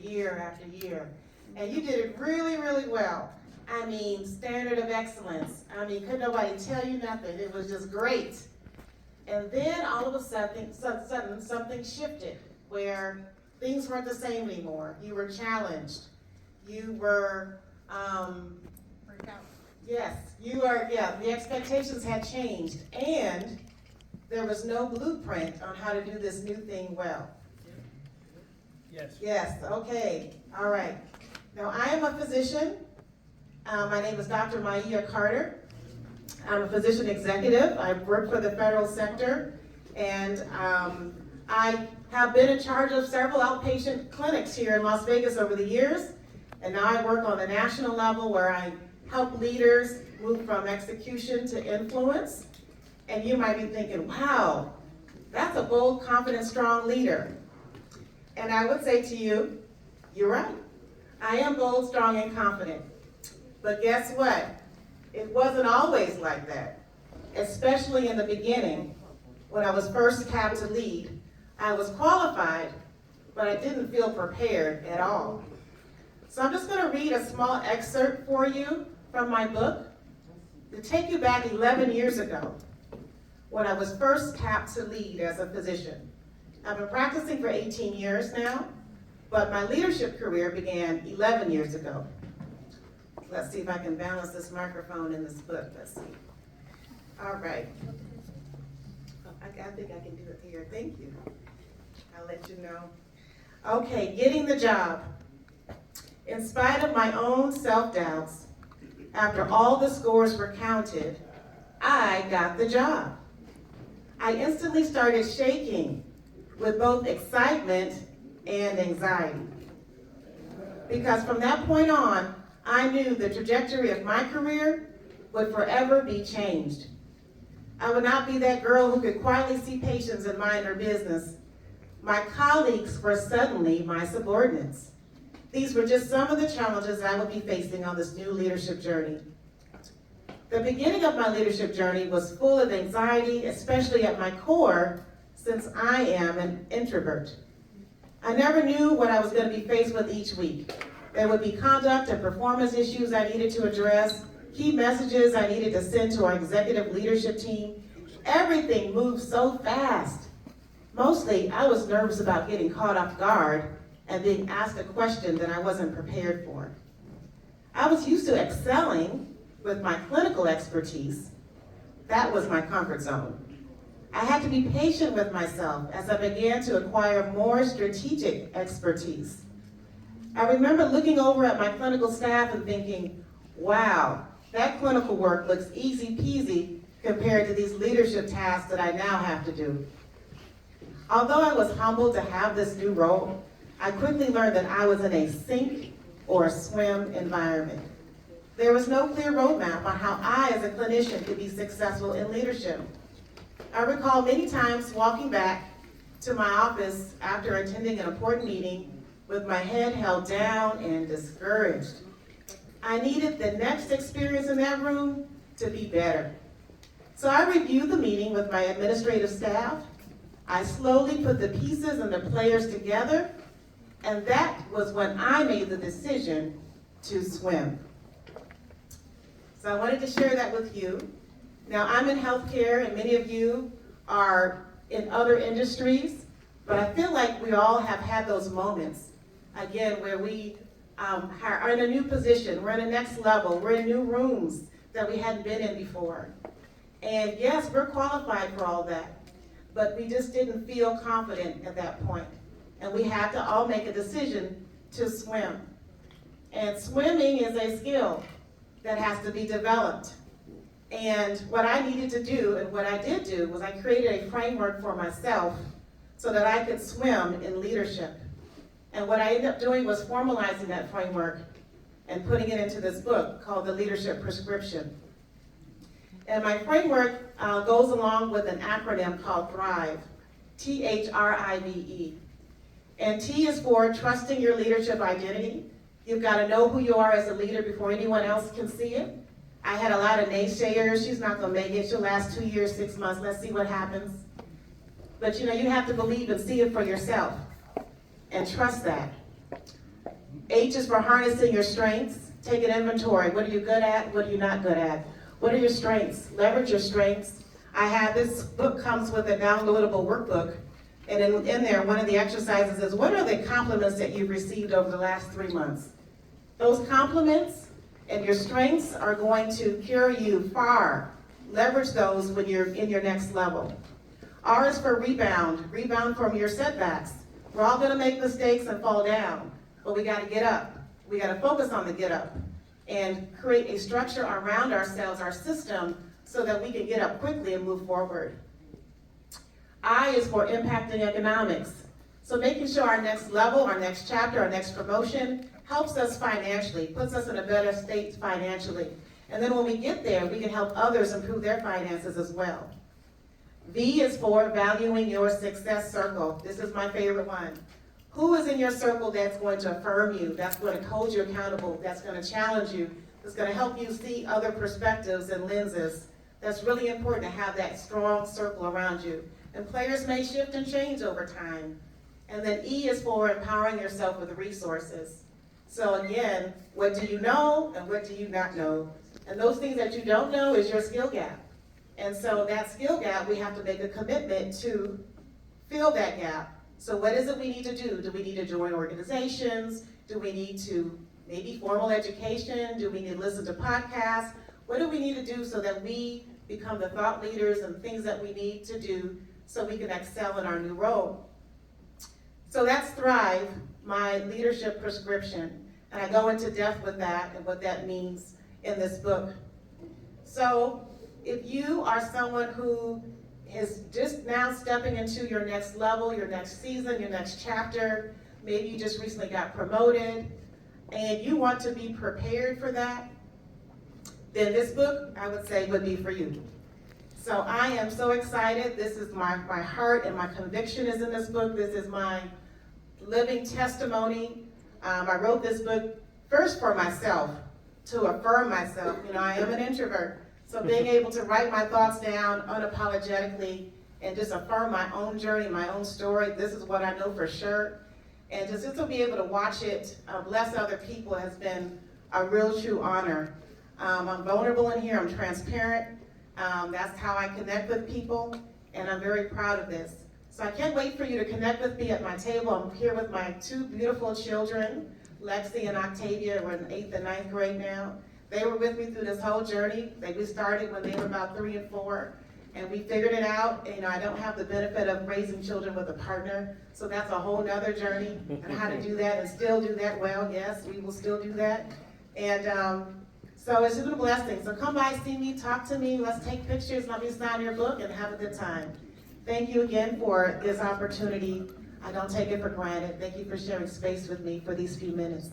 year after year. And you did it really, really well. I mean, standard of excellence. I mean, could nobody tell you nothing. It was just great. And then all of a sudden something shifted where things weren't the same anymore. You were challenged. You were, yes, the expectations had changed. And there was no blueprint on how to do this new thing well. Yes. Yes, okay, all right. Now, I am a physician. My name is Dr. Maia Carter. I'm a physician executive. I work for the federal sector, and I have been in charge of several outpatient clinics here in Las Vegas over the years, and now I work on the national level where I help leaders move from execution to influence. And you might be thinking, wow, that's a bold, confident, strong leader. And I would say to you, you're right. I am bold, strong, and confident. But guess what? It wasn't always like that. Especially in the beginning, when I was first capped to lead. I was qualified, but I didn't feel prepared at all. So I'm just going to read a small excerpt for you from my book to take you back 11 years ago when I was first capped to lead as a physician. I've been practicing for 18 years now, but my leadership career began 11 years ago. Let's see if I can balance this microphone in this book. Let's see. All right. I think I can do it here. Thank you. I'll let you know. Okay, getting the job. In spite of my own self-doubts, after all the scores were counted, I got the job. I instantly started shaking with both excitement and anxiety. Because from that point on, I knew the trajectory of my career would forever be changed. I would not be that girl who could quietly see patients and mind her business. My colleagues were suddenly my subordinates. These were just some of the challenges I would be facing on this new leadership journey. The beginning of my leadership journey was full of anxiety, especially at my core, since I am an introvert. I never knew what I was going to be faced with each week. There would be conduct and performance issues I needed to address, key messages I needed to send to our executive leadership team. Everything moved so fast. Mostly, I was nervous about getting caught off guard and being asked a question that I wasn't prepared for. I was used to excelling with my clinical expertise. That was my comfort zone. I had to be patient with myself as I began to acquire more strategic expertise. I remember looking over at my clinical staff and thinking, wow, that clinical work looks easy peasy compared to these leadership tasks that I now have to do. Although I was humbled to have this new role, I quickly learned that I was in a sink or swim environment. There was no clear roadmap on how I, as a clinician, could be successful in leadership. I recall many times walking back to my office after attending an important meeting with my head held down and discouraged. I needed the next experience in that room to be better. So I reviewed the meeting with my administrative staff. I slowly put the pieces and the players together, and that was when I made the decision to swim. So I wanted to share that with you. Now, I'm in healthcare, and many of you are in other industries, but I feel like we all have had those moments, again, where we are in a new position, we're in the next level, we're in new rooms that we hadn't been in before. And yes, we're qualified for all that, but we just didn't feel confident at that point. And we had to all make a decision to swim. And swimming is a skill that has to be developed. And what I needed to do, and what I did do, was I created a framework for myself so that I could swim in leadership. And what I ended up doing was formalizing that framework and putting it into this book called The Leadership Prescription. And my framework goes along with an acronym called THRIVE, T-H-R-I-V-E. And T is for trusting your leadership identity. You've got to know who you are as a leader before anyone else can see it. I had a lot of naysayers. She's not going to make it. She'll last 2 years, 6 months. Let's see what happens. But you have to believe and see it for yourself and trust that. H is for harnessing your strengths. Take an inventory. What are you good at? What are you not good at? What are your strengths? Leverage your strengths. I have this book comes with a downloadable workbook. And in there, one of the exercises is, what are the compliments that you've received over the last 3 months? Those compliments and your strengths are going to carry you far. Leverage those when you're in your next level. R is for rebound. Rebound from your setbacks. We're all gonna make mistakes and fall down, but we gotta get up. We gotta focus on the get up and create a structure around ourselves, our system, so that we can get up quickly and move forward. I is for impacting economics. So making sure our next level, our next chapter, our next promotion helps us financially, puts us in a better state financially. And then when we get there, we can help others improve their finances as well. V is for valuing your success circle. This is my favorite one. Who is in your circle that's going to affirm you, that's going to hold you accountable, that's going to challenge you, that's going to help you see other perspectives and lenses? That's really important to have that strong circle around you. And players may shift and change over time. And then E is for empowering yourself with resources. So again, what do you know and what do you not know? And those things that you don't know is your skill gap. And so that skill gap, we have to make a commitment to fill that gap. So what is it we need to do? Do we need to join organizations? Do we need to maybe formal education? Do we need to listen to podcasts? What do we need to do so that we become the thought leaders and things that we need to do so we can excel in our new role? So that's Thrive, my leadership prescription. And I go into depth with that and what that means in this book. So if you are someone who is just now stepping into your next level, your next season, your next chapter, maybe you just recently got promoted, and you want to be prepared for that, then this book, I would say, would be for you. So I am so excited. This is my heart and my conviction is in this book. This is my living testimony. I wrote this book first for myself, to affirm myself. You know, I am an introvert. So being able to write my thoughts down unapologetically and just affirm my own journey, my own story, this is what I know for sure. And just to be able to watch it bless other people has been a real true honor. I'm vulnerable in here, I'm transparent. That's how I connect with people, and I'm very proud of this. So I can't wait for you to connect with me at my table. I'm here with my two beautiful children, Lexi and Octavia. We're in 8th and 9th grade now. They were with me through this whole journey. We started when they were about 3 and 4, and we figured it out. You know, I don't have the benefit of raising children with a partner, so that's a whole nother journey and how to do that and still do that well. Yes, we will still do that. And so it's just a blessing. So come by, see me, talk to me, let's take pictures, let me sign your book, and have a good time. Thank you again for this opportunity. I don't take it for granted. Thank you for sharing space with me for these few minutes.